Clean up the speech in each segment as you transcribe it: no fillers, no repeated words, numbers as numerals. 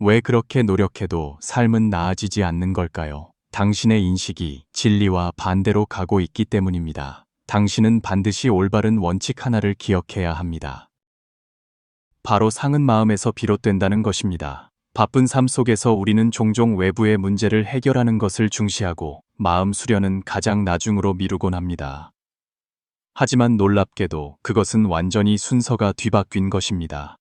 왜 그렇게 노력해도 삶은 나아지지 않는 걸까요? 당신의 인식이 진리와 반대로 가고 있기 때문입니다. 당신은 반드시 올바른 원칙 하나를 기억해야 합니다. 바로 상은 마음에서 비롯된다는 것입니다. 바쁜 삶 속에서 우리는 종종 외부의 문제를 해결하는 것을 중시하고 마음 수련은 가장 나중으로 미루곤 합니다. 하지만 놀랍게도 그것은 완전히 순서가 뒤바뀐 것입니다.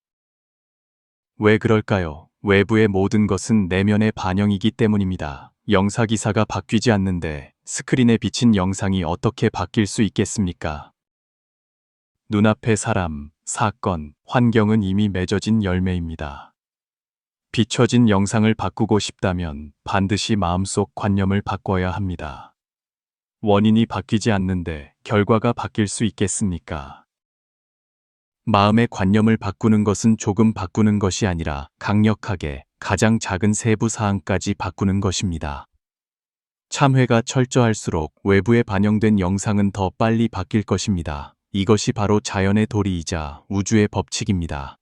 왜 그럴까요? 외부의 모든 것은 내면의 반영이기 때문입니다. 영사기사가 바뀌지 않는데 스크린에 비친 영상이 어떻게 바뀔 수 있겠습니까? 눈앞의 사람, 사건, 환경은 이미 맺어진 열매입니다. 비춰진 영상을 바꾸고 싶다면 반드시 마음속 관념을 바꿔야 합니다. 원인이 바뀌지 않는데 결과가 바뀔 수 있겠습니까? 마음의 관념을 바꾸는 것은 조금 바꾸는 것이 아니라 강력하게 가장 작은 세부 사항까지 바꾸는 것입니다. 참회가 철저할수록 외부에 반영된 영상은 더 빨리 바뀔 것입니다. 이것이 바로 자연의 도리이자 우주의 법칙입니다.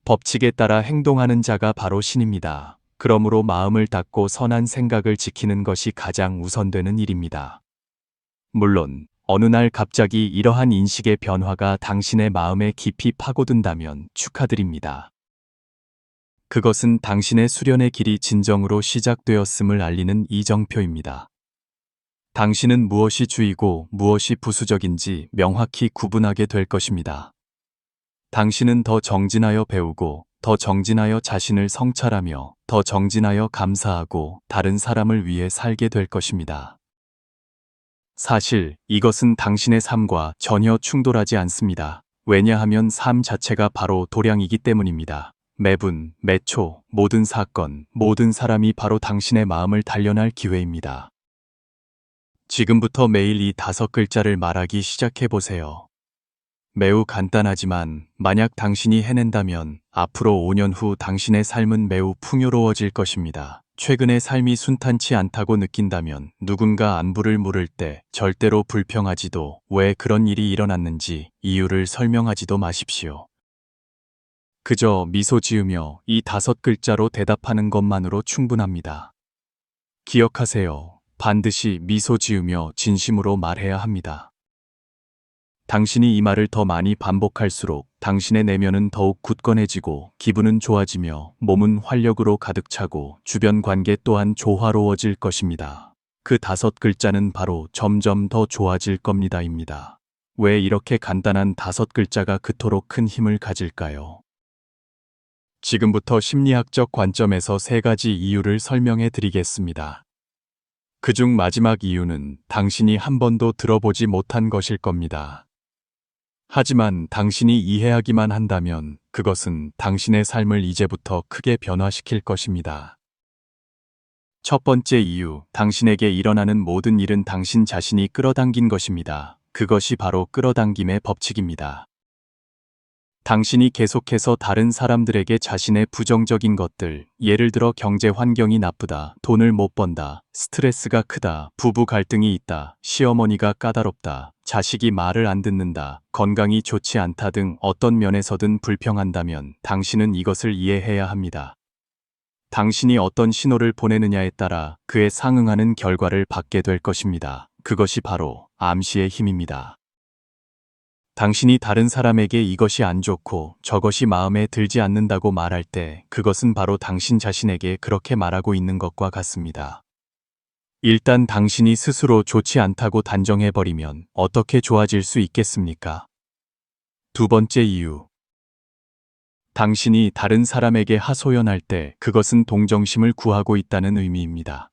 법칙에 따라 행동하는 자가 바로 신입니다. 그러므로 마음을 닫고 선한 생각을 지키는 것이 가장 우선되는 일입니다. 물론 어느 날 갑자기 이러한 인식의 변화가 당신의 마음에 깊이 파고든다면 축하드립니다. 그것은 당신의 수련의 길이 진정으로 시작되었음을 알리는 이정표입니다. 당신은 무엇이 주이고 무엇이 부수적인지 명확히 구분하게 될 것입니다. 당신은 더 정진하여 배우고 더 정진하여 자신을 성찰하며 더 정진하여 감사하고 다른 사람을 위해 살게 될 것입니다. 사실 이것은 당신의 삶과 전혀 충돌하지 않습니다. 왜냐하면 삶 자체가 바로 도량이기 때문입니다. 매분, 매초, 모든 사건, 모든 사람이 바로 당신의 마음을 단련할 기회입니다. 지금부터 매일 이 5글자를 말하기 시작해보세요. 매우 간단하지만 만약 당신이 해낸다면 앞으로 5년 후 당신의 삶은 매우 풍요로워질 것입니다. 최근의 삶이 순탄치 않다고 느낀다면 누군가 안부를 물을 때 절대로 불평하지도 왜 그런 일이 일어났는지 이유를 설명하지도 마십시오. 그저 미소 지으며 이 5글자로 대답하는 것만으로 충분합니다. 기억하세요. 반드시 미소 지으며 진심으로 말해야 합니다. 당신이 이 말을 더 많이 반복할수록 당신의 내면은 더욱 굳건해지고 기분은 좋아지며 몸은 활력으로 가득 차고 주변 관계 또한 조화로워질 것입니다. 그 5글자는 바로 점점 더 좋아질 겁니다입니다. 왜 이렇게 간단한 5글자가 그토록 큰 힘을 가질까요? 지금부터 심리학적 관점에서 3가지 이유를 설명해 드리겠습니다. 그중 마지막 이유는 당신이 한 번도 들어보지 못한 것일 겁니다. 하지만 당신이 이해하기만 한다면 그것은 당신의 삶을 이제부터 크게 변화시킬 것입니다. 첫 번째 이유, 당신에게 일어나는 모든 일은 당신 자신이 끌어당긴 것입니다. 그것이 바로 끌어당김의 법칙입니다. 당신이 계속해서 다른 사람들에게 자신의 부정적인 것들, 예를 들어 경제 환경이 나쁘다, 돈을 못 번다, 스트레스가 크다, 부부 갈등이 있다, 시어머니가 까다롭다, 자식이 말을 안 듣는다, 건강이 좋지 않다 등 어떤 면에서든 불평한다면 당신은 이것을 이해해야 합니다. 당신이 어떤 신호를 보내느냐에 따라 그에 상응하는 결과를 받게 될 것입니다. 그것이 바로 암시의 힘입니다. 당신이 다른 사람에게 이것이 안 좋고 저것이 마음에 들지 않는다고 말할 때 그것은 바로 당신 자신에게 그렇게 말하고 있는 것과 같습니다. 일단 당신이 스스로 좋지 않다고 단정해버리면 어떻게 좋아질 수 있겠습니까? 두 번째 이유. 당신이 다른 사람에게 하소연할 때 그것은 동정심을 구하고 있다는 의미입니다.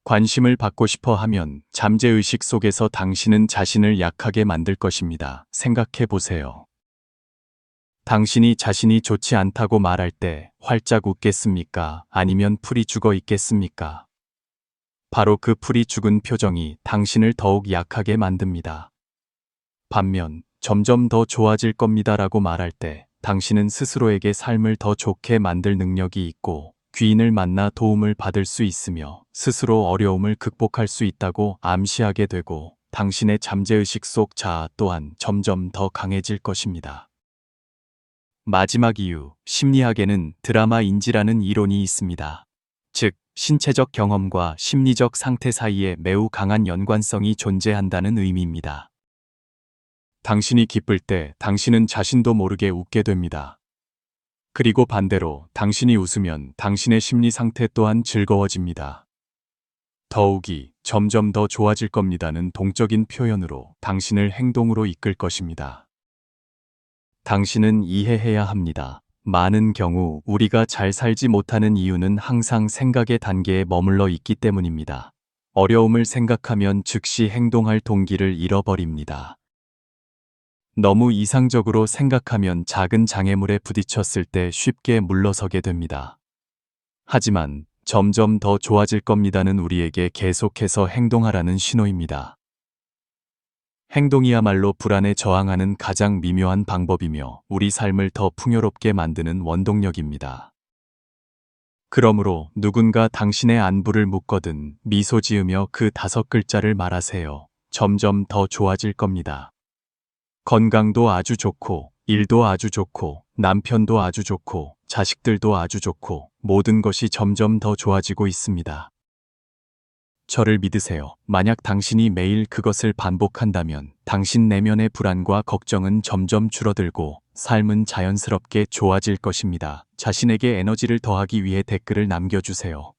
관심을 받고 싶어 하면 잠재의식 속에서 당신은 자신을 약하게 만들 것입니다. 생각해 보세요. 당신이 자신이 좋지 않다고 말할 때 활짝 웃겠습니까? 아니면 풀이 죽어 있겠습니까? 바로 그 풀이 죽은 표정이 당신을 더욱 약하게 만듭니다. 반면 점점 더 좋아질 겁니다라고 말할 때 당신은 스스로에게 삶을 더 좋게 만들 능력이 있고 귀인을 만나 도움을 받을 수 있으며 스스로 어려움을 극복할 수 있다고 암시하게 되고 당신의 잠재의식 속 자아 또한 점점 더 강해질 것입니다. 마지막 이유, 심리학에는 드라마 인지라는 이론이 있습니다. 즉, 신체적 경험과 심리적 상태 사이에 매우 강한 연관성이 존재한다는 의미입니다. 당신이 기쁠 때 당신은 자신도 모르게 웃게 됩니다. 그리고 반대로 당신이 웃으면 당신의 심리 상태 또한 즐거워집니다. 더욱이 점점 더 좋아질 겁니다는 동적인 표현으로 당신을 행동으로 이끌 것입니다. 당신은 이해해야 합니다. 많은 경우 우리가 잘 살지 못하는 이유는 항상 생각의 단계에 머물러 있기 때문입니다. 어려움을 생각하면 즉시 행동할 동기를 잃어버립니다. 너무 이상적으로 생각하면 작은 장애물에 부딪혔을 때 쉽게 물러서게 됩니다. 하지만 점점 더 좋아질 겁니다는 우리에게 계속해서 행동하라는 신호입니다. 행동이야말로 불안에 저항하는 가장 미묘한 방법이며 우리 삶을 더 풍요롭게 만드는 원동력입니다. 그러므로 누군가 당신의 안부를 묻거든 미소 지으며 그 5글자를 말하세요. 점점 더 좋아질 겁니다. 건강도 아주 좋고, 일도 아주 좋고, 남편도 아주 좋고, 자식들도 아주 좋고, 모든 것이 점점 더 좋아지고 있습니다. 저를 믿으세요. 만약 당신이 매일 그것을 반복한다면 당신 내면의 불안과 걱정은 점점 줄어들고 삶은 자연스럽게 좋아질 것입니다. 자신에게 에너지를 더하기 위해 댓글을 남겨주세요.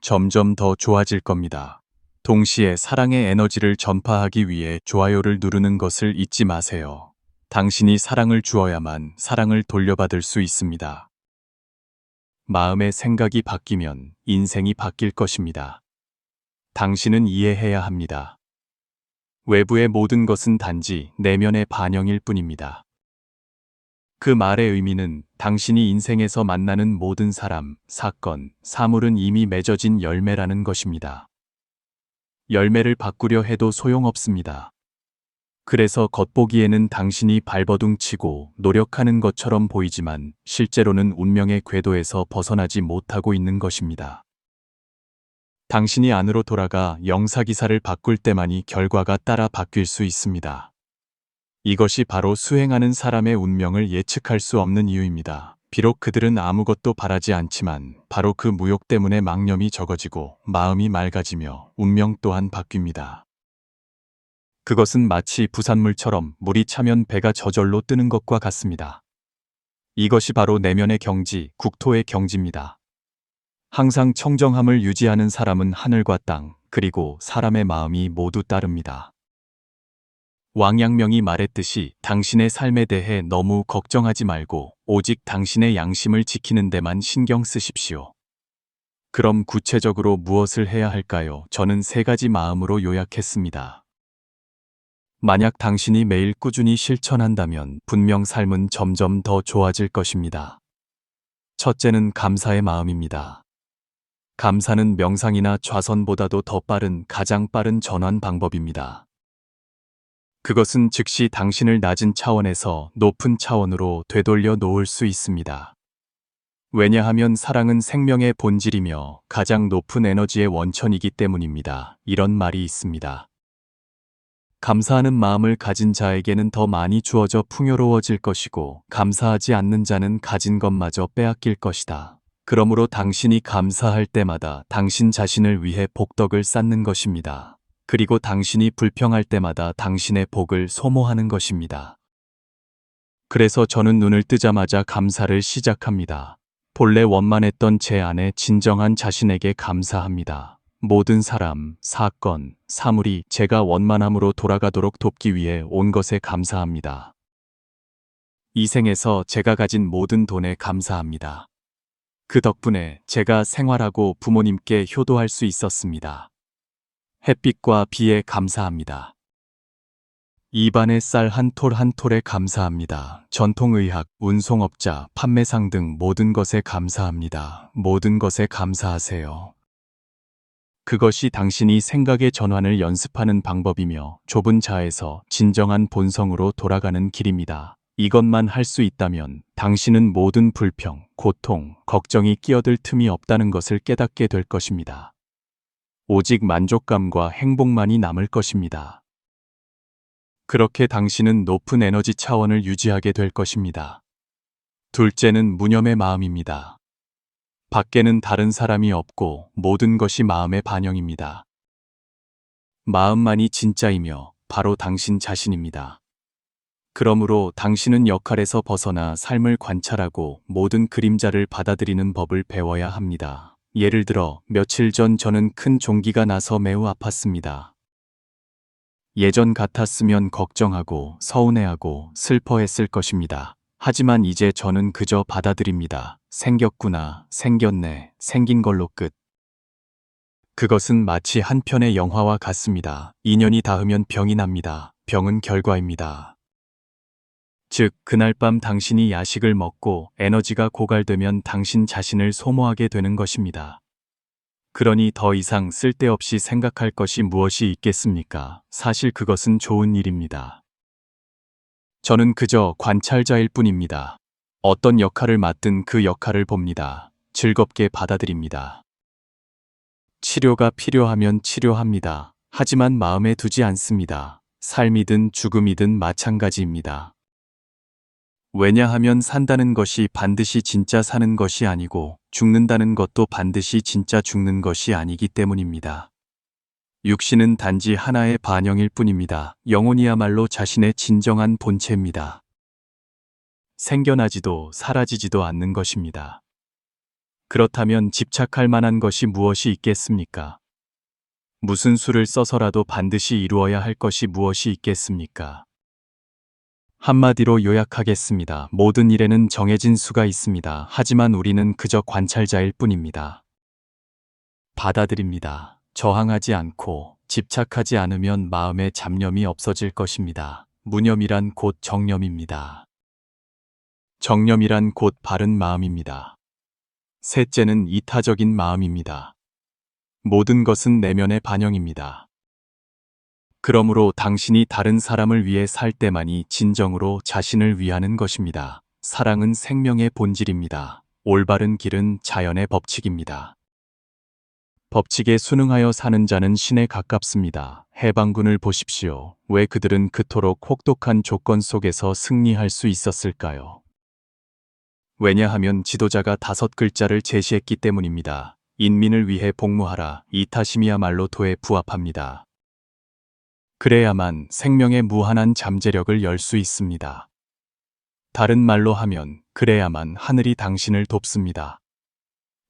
점점 더 좋아질 겁니다. 동시에 사랑의 에너지를 전파하기 위해 좋아요를 누르는 것을 잊지 마세요. 당신이 사랑을 주어야만 사랑을 돌려받을 수 있습니다. 마음의 생각이 바뀌면 인생이 바뀔 것입니다. 당신은 이해해야 합니다. 외부의 모든 것은 단지 내면의 반영일 뿐입니다. 그 말의 의미는 당신이 인생에서 만나는 모든 사람, 사건, 사물은 이미 맺어진 열매라는 것입니다. 열매를 바꾸려 해도 소용없습니다. 그래서 겉보기에는 당신이 발버둥 치고 노력하는 것처럼 보이지만 실제로는 운명의 궤도에서 벗어나지 못하고 있는 것입니다. 당신이 안으로 돌아가 영사기사를 바꿀 때만이 결과가 따라 바뀔 수 있습니다. 이것이 바로 수행하는 사람의 운명을 예측할 수 없는 이유입니다. 비록 그들은 아무것도 바라지 않지만 바로 그 무욕 때문에 망념이 적어지고 마음이 맑아지며 운명 또한 바뀝니다. 그것은 마치 부산물처럼 물이 차면 배가 저절로 뜨는 것과 같습니다. 이것이 바로 내면의 경지, 국토의 경지입니다. 항상 청정함을 유지하는 사람은 하늘과 땅, 그리고 사람의 마음이 모두 따릅니다. 왕양명이 말했듯이 당신의 삶에 대해 너무 걱정하지 말고 오직 당신의 양심을 지키는 데만 신경 쓰십시오. 그럼 구체적으로 무엇을 해야 할까요? 저는 3가지 마음으로 요약했습니다. 만약 당신이 매일 꾸준히 실천한다면 분명 삶은 점점 더 좋아질 것입니다. 첫째는 감사의 마음입니다. 감사는 명상이나 좌선보다도 더 빠른, 가장 빠른 전환 방법입니다. 그것은 즉시 당신을 낮은 차원에서 높은 차원으로 되돌려 놓을 수 있습니다. 왜냐하면 사랑은 생명의 본질이며 가장 높은 에너지의 원천이기 때문입니다. 이런 말이 있습니다. 감사하는 마음을 가진 자에게는 더 많이 주어져 풍요로워질 것이고 감사하지 않는 자는 가진 것마저 빼앗길 것이다. 그러므로 당신이 감사할 때마다 당신 자신을 위해 복덕을 쌓는 것입니다. 그리고 당신이 불평할 때마다 당신의 복을 소모하는 것입니다. 그래서 저는 눈을 뜨자마자 감사를 시작합니다. 본래 원만했던 제 안에 진정한 자신에게 감사합니다. 모든 사람, 사건, 사물이 제가 원만함으로 돌아가도록 돕기 위해 온 것에 감사합니다. 이 생에서 제가 가진 모든 돈에 감사합니다. 그 덕분에 제가 생활하고 부모님께 효도할 수 있었습니다. 햇빛과 비에 감사합니다. 입안의 쌀 한 톨 한 톨에 감사합니다. 전통의학, 운송업자, 판매상 등 모든 것에 감사합니다. 모든 것에 감사하세요. 그것이 당신이 생각의 전환을 연습하는 방법이며 좁은 자에서 진정한 본성으로 돌아가는 길입니다. 이것만 할 수 있다면 당신은 모든 불평, 고통, 걱정이 끼어들 틈이 없다는 것을 깨닫게 될 것입니다. 오직 만족감과 행복만이 남을 것입니다. 그렇게 당신은 높은 에너지 차원을 유지하게 될 것입니다. 둘째는 무념의 마음입니다. 밖에는 다른 사람이 없고 모든 것이 마음의 반영입니다. 마음만이 진짜이며 바로 당신 자신입니다. 그러므로 당신은 역할에서 벗어나 삶을 관찰하고 모든 그림자를 받아들이는 법을 배워야 합니다. 예를 들어 며칠 전 저는 큰 종기가 나서 매우 아팠습니다. 예전 같았으면 걱정하고 서운해하고 슬퍼했을 것입니다. 하지만 이제 저는 그저 받아들입니다. 생겼구나, 생겼네, 생긴 걸로 끝. 그것은 마치 한 편의 영화와 같습니다. 인연이 닿으면 병이 납니다. 병은 결과입니다. 즉, 그날 밤 당신이 야식을 먹고 에너지가 고갈되면 당신 자신을 소모하게 되는 것입니다. 그러니 더 이상 쓸데없이 생각할 것이 무엇이 있겠습니까? 사실 그것은 좋은 일입니다. 저는 그저 관찰자일 뿐입니다. 어떤 역할을 맡든 그 역할을 봅니다. 즐겁게 받아들입니다. 치료가 필요하면 치료합니다. 하지만 마음에 두지 않습니다. 삶이든 죽음이든 마찬가지입니다. 왜냐하면 산다는 것이 반드시 진짜 사는 것이 아니고 죽는다는 것도 반드시 진짜 죽는 것이 아니기 때문입니다. 육신은 단지 하나의 반영일 뿐입니다. 영혼이야말로 자신의 진정한 본체입니다. 생겨나지도 사라지지도 않는 것입니다. 그렇다면 집착할 만한 것이 무엇이 있겠습니까? 무슨 수를 써서라도 반드시 이루어야 할 것이 무엇이 있겠습니까? 한마디로 요약하겠습니다. 모든 일에는 정해진 수가 있습니다. 하지만 우리는 그저 관찰자일 뿐입니다. 받아들입니다. 저항하지 않고 집착하지 않으면 마음의 잡념이 없어질 것입니다. 무념이란 곧 정념입니다. 정념이란 곧 바른 마음입니다. 셋째는 이타적인 마음입니다. 모든 것은 내면의 반영입니다. 그러므로 당신이 다른 사람을 위해 살 때만이 진정으로 자신을 위하는 것입니다. 사랑은 생명의 본질입니다. 올바른 길은 자연의 법칙입니다. 법칙에 순응하여 사는 자는 신에 가깝습니다. 해방군을 보십시오. 왜 그들은 그토록 혹독한 조건 속에서 승리할 수 있었을까요? 왜냐하면 지도자가 5글자를 제시했기 때문입니다. 인민을 위해 복무하라. 이 타심이야말로 도에 부합합니다. 그래야만 생명의 무한한 잠재력을 열 수 있습니다. 다른 말로 하면 그래야만 하늘이 당신을 돕습니다.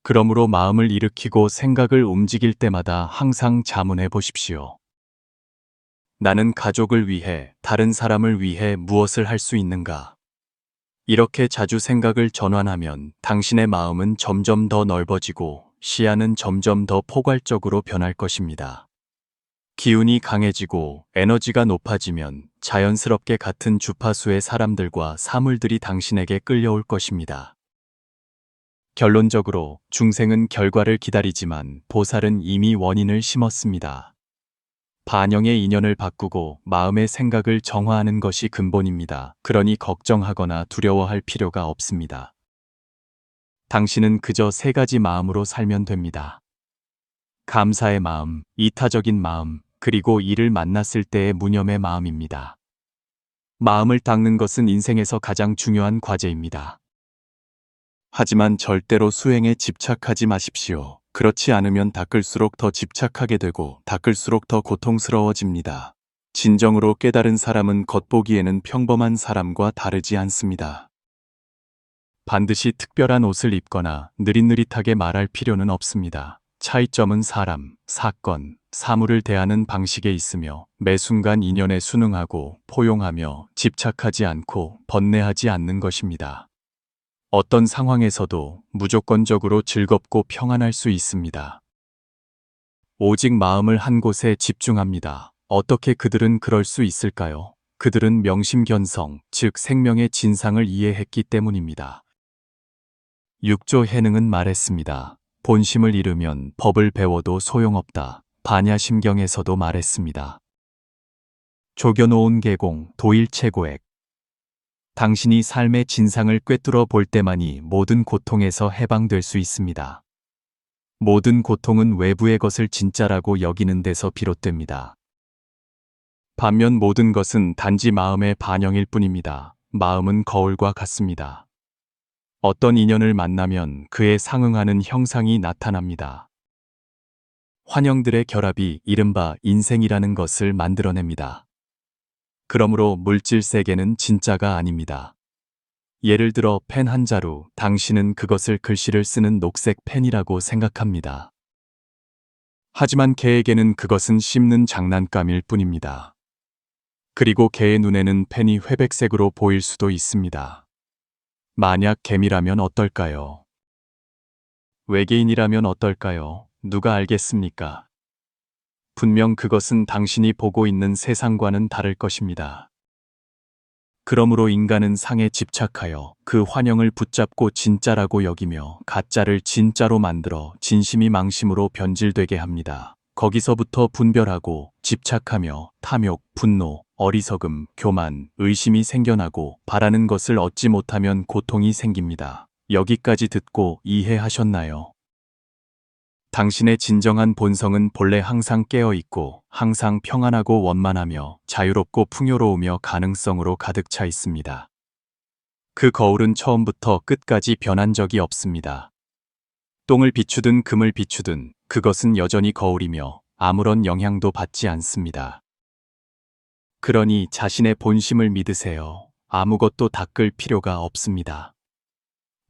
그러므로 마음을 일으키고 생각을 움직일 때마다 항상 자문해 보십시오. 나는 가족을 위해, 다른 사람을 위해 무엇을 할 수 있는가? 이렇게 자주 생각을 전환하면 당신의 마음은 점점 더 넓어지고 시야는 점점 더 포괄적으로 변할 것입니다. 기운이 강해지고 에너지가 높아지면 자연스럽게 같은 주파수의 사람들과 사물들이 당신에게 끌려올 것입니다. 결론적으로 중생은 결과를 기다리지만 보살은 이미 원인을 심었습니다. 반영의 인연을 바꾸고 마음의 생각을 정화하는 것이 근본입니다. 그러니 걱정하거나 두려워할 필요가 없습니다. 당신은 그저 3가지 마음으로 살면 됩니다. 감사의 마음, 이타적인 마음, 그리고 이를 만났을 때의 무념의 마음입니다. 마음을 닦는 것은 인생에서 가장 중요한 과제입니다. 하지만 절대로 수행에 집착하지 마십시오. 그렇지 않으면 닦을수록 더 집착하게 되고 닦을수록 더 고통스러워집니다. 진정으로 깨달은 사람은 겉보기에는 평범한 사람과 다르지 않습니다. 반드시 특별한 옷을 입거나 느릿느릿하게 말할 필요는 없습니다. 차이점은 사람, 사건, 사물을 대하는 방식에 있으며 매 순간 인연에 순응하고 포용하며 집착하지 않고 번뇌하지 않는 것입니다. 어떤 상황에서도 무조건적으로 즐겁고 평안할 수 있습니다. 오직 마음을 한 곳에 집중합니다. 어떻게 그들은 그럴 수 있을까요? 그들은 명심견성, 즉 생명의 진상을 이해했기 때문입니다. 육조 해능은 말했습니다. 본심을 잃으면 법을 배워도 소용없다. 반야심경에서도 말했습니다. 조겨놓은 계공, 도일체고액. 당신이 삶의 진상을 꿰뚫어 볼 때만이 모든 고통에서 해방될 수 있습니다. 모든 고통은 외부의 것을 진짜라고 여기는 데서 비롯됩니다. 반면 모든 것은 단지 마음의 반영일 뿐입니다. 마음은 거울과 같습니다. 어떤 인연을 만나면 그에 상응하는 형상이 나타납니다. 환영들의 결합이 이른바 인생이라는 것을 만들어냅니다. 그러므로 물질 세계는 진짜가 아닙니다. 예를 들어 펜 한 자루, 당신은 그것을 글씨를 쓰는 녹색 펜이라고 생각합니다. 하지만 개에게는 그것은 씹는 장난감일 뿐입니다. 그리고 개의 눈에는 펜이 회백색으로 보일 수도 있습니다. 만약 개미라면 어떨까요? 외계인이라면 어떨까요? 누가 알겠습니까? 분명 그것은 당신이 보고 있는 세상과는 다를 것입니다. 그러므로 인간은 상에 집착하여 그 환영을 붙잡고 진짜라고 여기며 가짜를 진짜로 만들어 진심이 망심으로 변질되게 합니다. 거기서부터 분별하고 집착하며 탐욕, 분노, 어리석음, 교만, 의심이 생겨나고 바라는 것을 얻지 못하면 고통이 생깁니다. 여기까지 듣고 이해하셨나요? 당신의 진정한 본성은 본래 항상 깨어 있고 항상 평안하고 원만하며 자유롭고 풍요로우며 가능성으로 가득 차 있습니다. 그 거울은 처음부터 끝까지 변한 적이 없습니다. 똥을 비추든 금을 비추든 그것은 여전히 거울이며 아무런 영향도 받지 않습니다. 그러니 자신의 본심을 믿으세요. 아무것도 닦을 필요가 없습니다.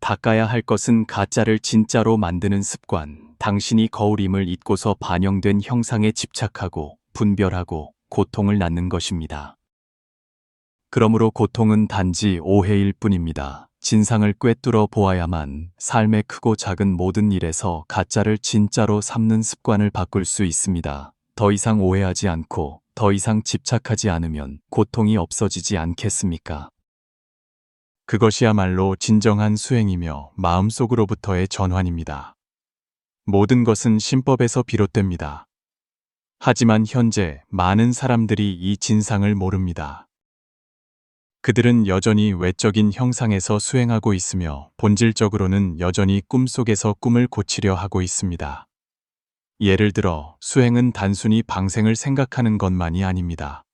닦아야 할 것은 가짜를 진짜로 만드는 습관, 당신이 거울임을 잊고서 반영된 형상에 집착하고 분별하고 고통을 낳는 것입니다. 그러므로 고통은 단지 오해일 뿐입니다. 진상을 꿰뚫어 보아야만 삶의 크고 작은 모든 일에서 가짜를 진짜로 삼는 습관을 바꿀 수 있습니다. 더 이상 오해하지 않고 더 이상 집착하지 않으면 고통이 없어지지 않겠습니까? 그것이야말로 진정한 수행이며 마음속으로부터의 전환입니다. 모든 것은 신법에서 비롯됩니다. 하지만 현재 많은 사람들이 이 진상을 모릅니다. 그들은 여전히 외적인 형상에서 수행하고 있으며 본질적으로는 여전히 꿈속에서 꿈을 고치려 하고 있습니다. 예를 들어 수행은 단순히 방생을 생각하는 것만이 아닙니다.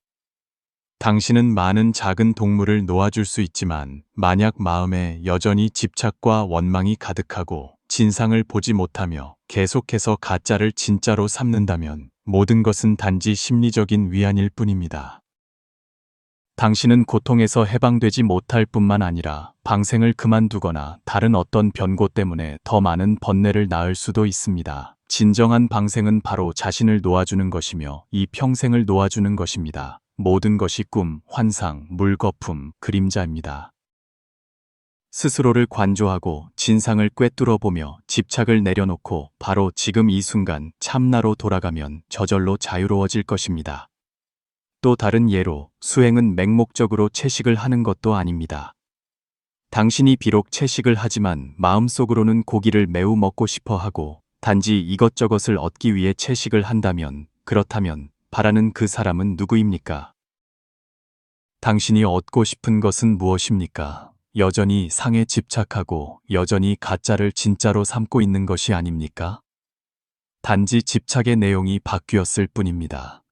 당신은 많은 작은 동물을 놓아줄 수 있지만 만약 마음에 여전히 집착과 원망이 가득하고 진상을 보지 못하며 계속해서 가짜를 진짜로 삼는다면 모든 것은 단지 심리적인 위안일 뿐입니다. 당신은 고통에서 해방되지 못할 뿐만 아니라 방생을 그만두거나 다른 어떤 변고 때문에 더 많은 번뇌를 낳을 수도 있습니다. 진정한 방생은 바로 자신을 놓아주는 것이며 이 평생을 놓아주는 것입니다. 모든 것이 꿈, 환상, 물거품, 그림자입니다. 스스로를 관조하고 진상을 꿰뚫어 보며 집착을 내려놓고 바로 지금 이 순간 참나로 돌아가면 저절로 자유로워질 것입니다. 또 다른 예로 수행은 맹목적으로 채식을 하는 것도 아닙니다. 당신이 비록 채식을 하지만 마음속으로는 고기를 매우 먹고 싶어 하고 단지 이것저것을 얻기 위해 채식을 한다면 그렇다면 바라는 그 사람은 누구입니까? 당신이 얻고 싶은 것은 무엇입니까? 여전히 상에 집착하고 여전히 가짜를 진짜로 삼고 있는 것이 아닙니까? 단지 집착의 내용이 바뀌었을 뿐입니다.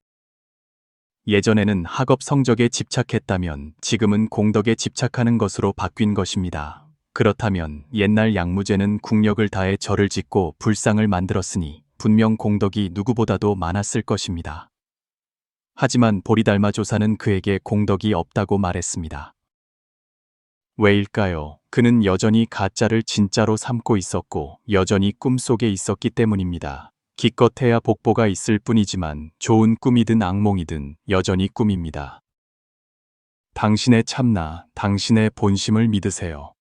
예전에는 학업 성적에 집착했다면 지금은 공덕에 집착하는 것으로 바뀐 것입니다. 그렇다면 옛날 양무제는 국력을 다해 절을 짓고 불상을 만들었으니 분명 공덕이 누구보다도 많았을 것입니다. 하지만 보리달마 조사는 그에게 공덕이 없다고 말했습니다. 왜일까요? 그는 여전히 가짜를 진짜로 삼고 있었고 여전히 꿈속에 있었기 때문입니다. 기껏해야 복보가 있을 뿐이지만 좋은 꿈이든 악몽이든 여전히 꿈입니다. 당신의 참나, 당신의 본심을 믿으세요.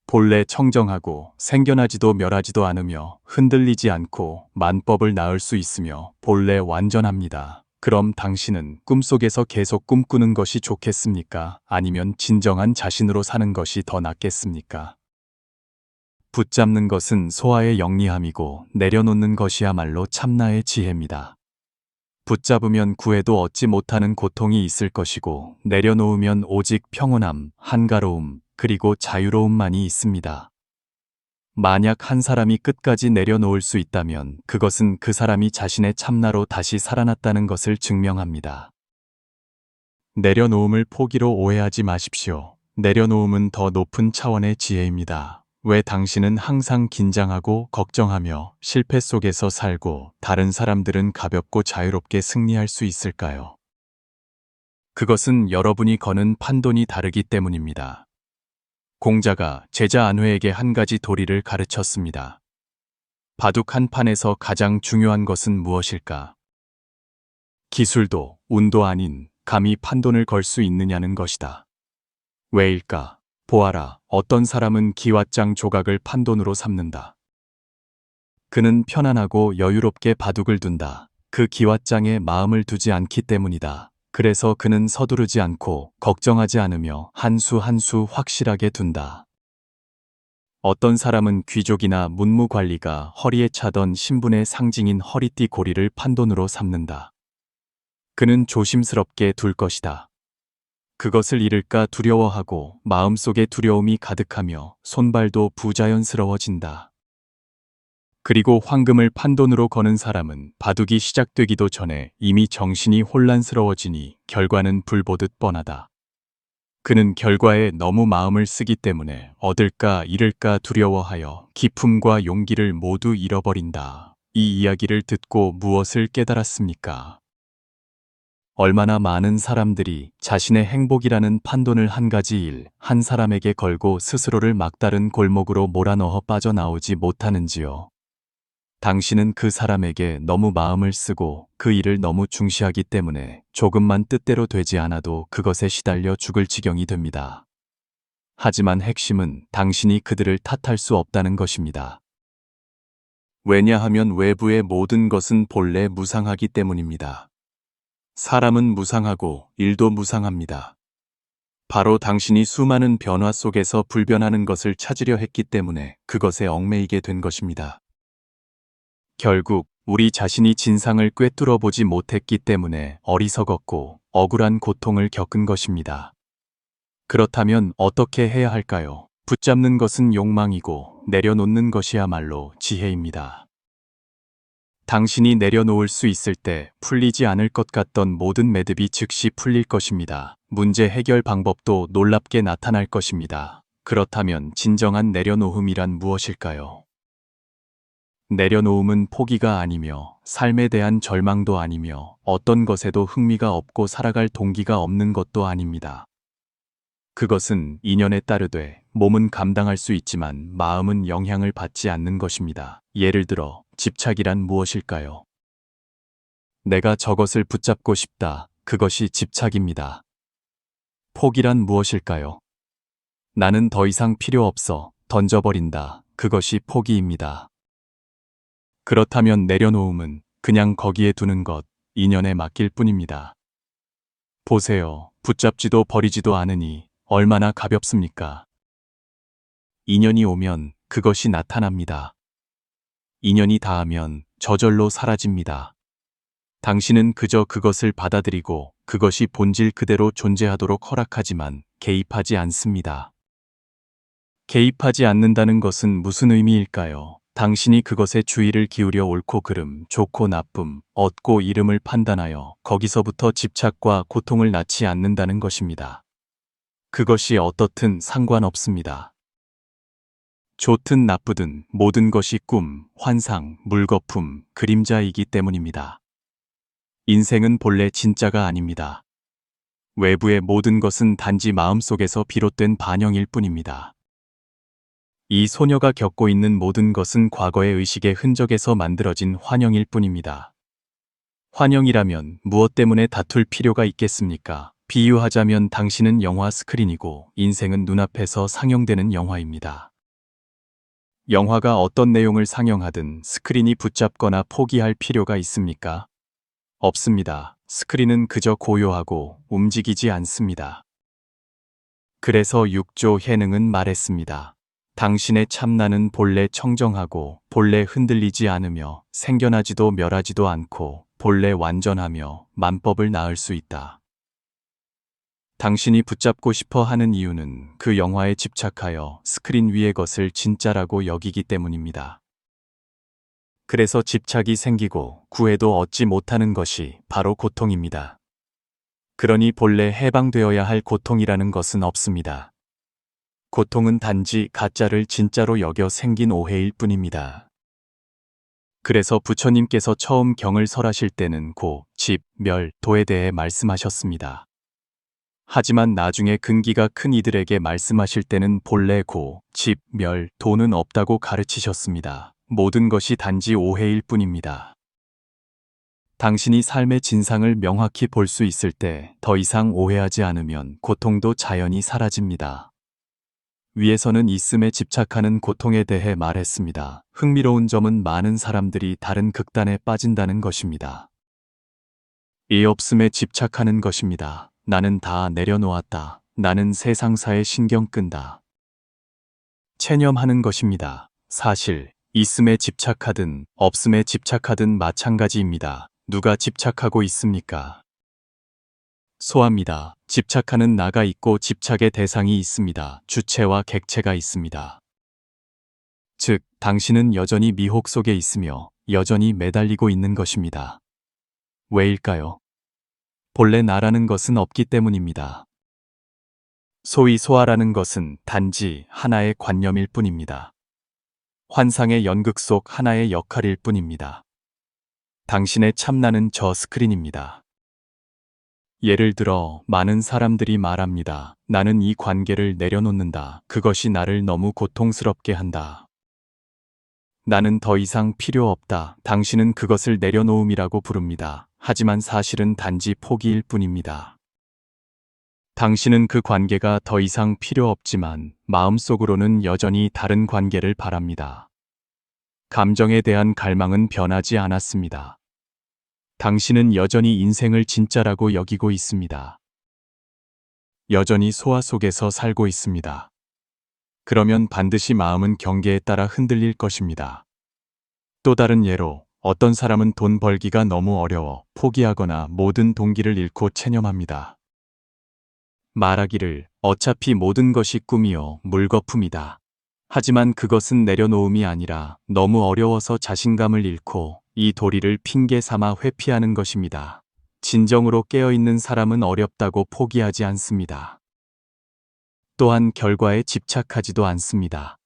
본래 청정하고 생겨나지도 멸하지도 않으며 흔들리지 않고 만법을 낳을 수 있으며 본래 완전합니다. 그럼 당신은 꿈속에서 계속 꿈꾸는 것이 좋겠습니까? 아니면 진정한 자신으로 사는 것이 더 낫겠습니까? 붙잡는 것은 소화의 영리함이고 내려놓는 것이야말로 참나의 지혜입니다. 붙잡으면 구해도 얻지 못하는 고통이 있을 것이고 내려놓으면 오직 평온함, 한가로움, 그리고 자유로움만이 있습니다. 만약 한 사람이 끝까지 내려놓을 수 있다면 그것은 그 사람이 자신의 참나로 다시 살아났다는 것을 증명합니다. 내려놓음을 포기로 오해하지 마십시오. 내려놓음은 더 높은 차원의 지혜입니다. 왜 당신은 항상 긴장하고 걱정하며 실패 속에서 살고 다른 사람들은 가볍고 자유롭게 승리할 수 있을까요? 그것은 여러분이 거는 판돈이 다르기 때문입니다. 공자가 제자 안회에게 한 가지 도리를 가르쳤습니다. 바둑 한 판에서 가장 중요한 것은 무엇일까? 기술도, 운도 아닌 감히 판돈을 걸 수 있느냐는 것이다. 왜일까? 보아라, 어떤 사람은 기왓장 조각을 판돈으로 삼는다. 그는 편안하고 여유롭게 바둑을 둔다. 그 기왓장에 마음을 두지 않기 때문이다. 그래서 그는 서두르지 않고 걱정하지 않으며 한 수 한 수 확실하게 둔다. 어떤 사람은 귀족이나 문무관리가 허리에 차던 신분의 상징인 허리띠 고리를 판돈으로 삼는다. 그는 조심스럽게 둘 것이다. 그것을 잃을까 두려워하고 마음속에 두려움이 가득하며 손발도 부자연스러워진다. 그리고 황금을 판돈으로 거는 사람은 바둑이 시작되기도 전에 이미 정신이 혼란스러워지니 결과는 불보듯 뻔하다. 그는 결과에 너무 마음을 쓰기 때문에 얻을까 잃을까 두려워하여 기품과 용기를 모두 잃어버린다. 이 이야기를 듣고 무엇을 깨달았습니까? 얼마나 많은 사람들이 자신의 행복이라는 판돈을 한 가지 일, 한 사람에게 걸고 스스로를 막다른 골목으로 몰아넣어 빠져나오지 못하는지요. 당신은 그 사람에게 너무 마음을 쓰고 그 일을 너무 중시하기 때문에 조금만 뜻대로 되지 않아도 그것에 시달려 죽을 지경이 됩니다. 하지만 핵심은 당신이 그들을 탓할 수 없다는 것입니다. 왜냐하면 외부의 모든 것은 본래 무상하기 때문입니다. 사람은 무상하고 일도 무상합니다. 바로 당신이 수많은 변화 속에서 불변하는 것을 찾으려 했기 때문에 그것에 얽매이게 된 것입니다. 결국 우리 자신이 진상을 꿰뚫어 보지 못했기 때문에 어리석었고 억울한 고통을 겪은 것입니다. 그렇다면 어떻게 해야 할까요? 붙잡는 것은 욕망이고 내려놓는 것이야말로 지혜입니다. 당신이 내려놓을 수 있을 때 풀리지 않을 것 같던 모든 매듭이 즉시 풀릴 것입니다. 문제 해결 방법도 놀랍게 나타날 것입니다. 그렇다면 진정한 내려놓음이란 무엇일까요? 내려놓음은 포기가 아니며 삶에 대한 절망도 아니며 어떤 것에도 흥미가 없고 살아갈 동기가 없는 것도 아닙니다. 그것은 인연에 따르되 몸은 감당할 수 있지만 마음은 영향을 받지 않는 것입니다. 예를 들어 집착이란 무엇일까요? 내가 저것을 붙잡고 싶다. 그것이 집착입니다. 포기란 무엇일까요? 나는 더 이상 필요 없어. 던져버린다. 그것이 포기입니다. 그렇다면 내려놓음은 그냥 거기에 두는 것, 인연에 맡길 뿐입니다. 보세요. 붙잡지도 버리지도 않으니 얼마나 가볍습니까? 인연이 오면 그것이 나타납니다. 인연이 닿으면 저절로 사라집니다. 당신은 그저 그것을 받아들이고 그것이 본질 그대로 존재하도록 허락하지만 개입하지 않습니다. 개입하지 않는다는 것은 무슨 의미일까요? 당신이 그것에 주의를 기울여 옳고 그름, 좋고 나쁨, 얻고 잃음을 판단하여 거기서부터 집착과 고통을 낳지 않는다는 것입니다. 그것이 어떻든 상관없습니다. 좋든 나쁘든 모든 것이 꿈, 환상, 물거품, 그림자이기 때문입니다. 인생은 본래 진짜가 아닙니다. 외부의 모든 것은 단지 마음속에서 비롯된 반영일 뿐입니다. 이 소녀가 겪고 있는 모든 것은 과거의 의식의 흔적에서 만들어진 환영일 뿐입니다. 환영이라면 무엇 때문에 다툴 필요가 있겠습니까? 비유하자면 당신은 영화 스크린이고 인생은 눈앞에서 상영되는 영화입니다. 영화가 어떤 내용을 상영하든 스크린이 붙잡거나 포기할 필요가 있습니까? 없습니다. 스크린은 그저 고요하고 움직이지 않습니다. 그래서 육조 해능은 말했습니다. 당신의 참나는 본래 청정하고 본래 흔들리지 않으며 생겨나지도 멸하지도 않고 본래 완전하며 만법을 낳을 수 있다. 당신이 붙잡고 싶어 하는 이유는 그 영화에 집착하여 스크린 위의 것을 진짜라고 여기기 때문입니다. 그래서 집착이 생기고 구해도 얻지 못하는 것이 바로 고통입니다. 그러니 본래 해방되어야 할 고통이라는 것은 없습니다. 고통은 단지 가짜를 진짜로 여겨 생긴 오해일 뿐입니다. 그래서 부처님께서 처음 경을 설하실 때는 고, 집, 멸, 도에 대해 말씀하셨습니다. 하지만 나중에 근기가 큰 이들에게 말씀하실 때는 본래 고, 집, 멸, 도는 없다고 가르치셨습니다. 모든 것이 단지 오해일 뿐입니다. 당신이 삶의 진상을 명확히 볼 수 있을 때 더 이상 오해하지 않으면 고통도 자연히 사라집니다. 위에서는 있음에 집착하는 고통에 대해 말했습니다. 흥미로운 점은 많은 사람들이 다른 극단에 빠진다는 것입니다. 이 없음에 집착하는 것입니다. 나는 다 내려놓았다. 나는 세상사에 신경 끈다. 체념하는 것입니다. 사실 있음에 집착하든 없음에 집착하든 마찬가지입니다. 누가 집착하고 있습니까? 소합니다. 집착하는 나가 있고 집착의 대상이 있습니다. 주체와 객체가 있습니다. 즉, 당신은 여전히 미혹 속에 있으며 여전히 매달리고 있는 것입니다. 왜일까요? 본래 나라는 것은 없기 때문입니다. 소위 소아라는 것은 단지 하나의 관념일 뿐입니다. 환상의 연극 속 하나의 역할일 뿐입니다. 당신의 참나는 저 스크린입니다. 예를 들어 많은 사람들이 말합니다. 나는 이 관계를 내려놓는다. 그것이 나를 너무 고통스럽게 한다. 나는 더 이상 필요 없다. 당신은 그것을 내려놓음이라고 부릅니다. 하지만 사실은 단지 포기일 뿐입니다. 당신은 그 관계가 더 이상 필요 없지만 마음속으로는 여전히 다른 관계를 바랍니다. 감정에 대한 갈망은 변하지 않았습니다. 당신은 여전히 인생을 진짜라고 여기고 있습니다. 여전히 소아 속에서 살고 있습니다. 그러면 반드시 마음은 경계에 따라 흔들릴 것입니다. 또 다른 예로 어떤 사람은 돈 벌기가 너무 어려워 포기하거나 모든 동기를 잃고 체념합니다. 말하기를 어차피 모든 것이 꿈이요 물거품이다. 하지만 그것은 내려놓음이 아니라 너무 어려워서 자신감을 잃고 이 도리를 핑계 삼아 회피하는 것입니다. 진정으로 깨어있는 사람은 어렵다고 포기하지 않습니다. 또한 결과에 집착하지도 않습니다.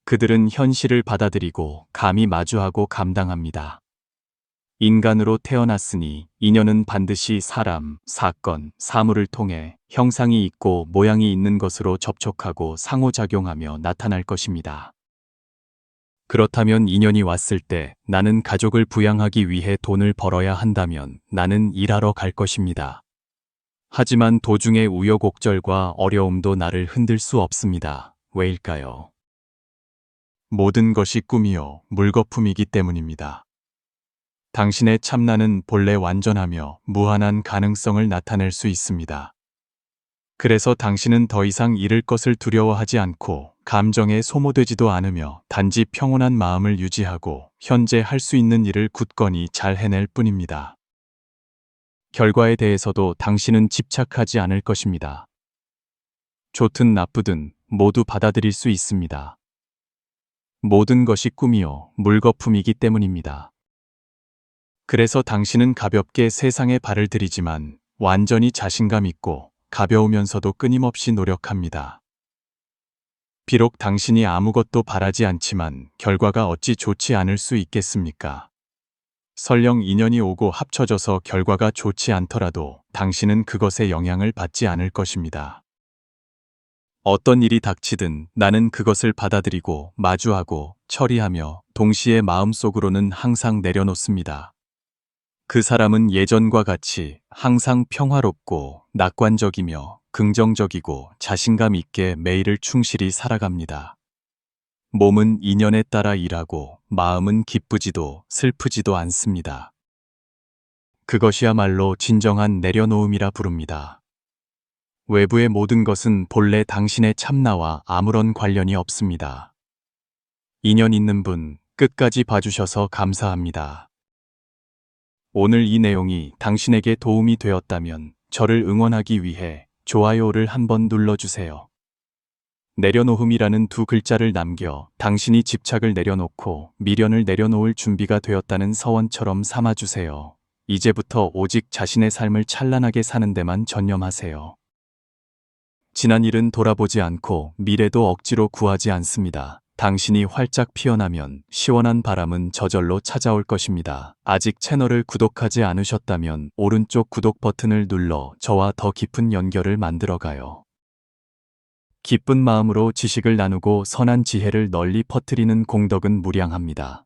그들은 현실을 받아들이고 감히 마주하고 감당합니다. 인간으로 태어났으니 인연은 반드시 사람, 사건, 사물을 통해 형상이 있고 모양이 있는 것으로 접촉하고 상호작용하며 나타날 것입니다. 그렇다면 인연이 왔을 때 나는 가족을 부양하기 위해 돈을 벌어야 한다면 나는 일하러 갈 것입니다. 하지만 도중의 우여곡절과 어려움도 나를 흔들 수 없습니다. 왜일까요? 모든 것이 꿈이요 물거품이기 때문입니다. 당신의 참나는 본래 완전하며 무한한 가능성을 나타낼 수 있습니다. 그래서 당신은 더 이상 잃을 것을 두려워하지 않고 감정에 소모되지도 않으며 단지 평온한 마음을 유지하고 현재 할 수 있는 일을 굳건히 잘 해낼 뿐입니다. 결과에 대해서도 당신은 집착하지 않을 것입니다. 좋든 나쁘든 모두 받아들일 수 있습니다. 모든 것이 꿈이요 물거품이기 때문입니다. 그래서 당신은 가볍게 세상에 발을 들이지만 완전히 자신감 있고 가벼우면서도 끊임없이 노력합니다. 비록 당신이 아무것도 바라지 않지만 결과가 어찌 좋지 않을 수 있겠습니까? 설령 인연이 오고 합쳐져서 결과가 좋지 않더라도 당신은 그것에 영향을 받지 않을 것입니다. 어떤 일이 닥치든 나는 그것을 받아들이고 마주하고 처리하며 동시에 마음속으로는 항상 내려놓습니다. 그 사람은 예전과 같이 항상 평화롭고 낙관적이며 긍정적이고 자신감 있게 매일을 충실히 살아갑니다. 몸은 인연에 따라 일하고 마음은 기쁘지도 슬프지도 않습니다. 그것이야말로 진정한 내려놓음이라 부릅니다. 외부의 모든 것은 본래 당신의 참나와 아무런 관련이 없습니다. 인연 있는 분 끝까지 봐주셔서 감사합니다. 오늘 이 내용이 당신에게 도움이 되었다면 저를 응원하기 위해 좋아요를 한번 눌러주세요. 내려놓음이라는 두 글자를 남겨 당신이 집착을 내려놓고 미련을 내려놓을 준비가 되었다는 서원처럼 삼아주세요. 이제부터 오직 자신의 삶을 찬란하게 사는 데만 전념하세요. 지난 일은 돌아보지 않고 미래도 억지로 구하지 않습니다. 당신이 활짝 피어나면 시원한 바람은 저절로 찾아올 것입니다. 아직 채널을 구독하지 않으셨다면 오른쪽 구독 버튼을 눌러 저와 더 깊은 연결을 만들어가요. 기쁜 마음으로 지식을 나누고 선한 지혜를 널리 퍼뜨리는 공덕은 무량합니다.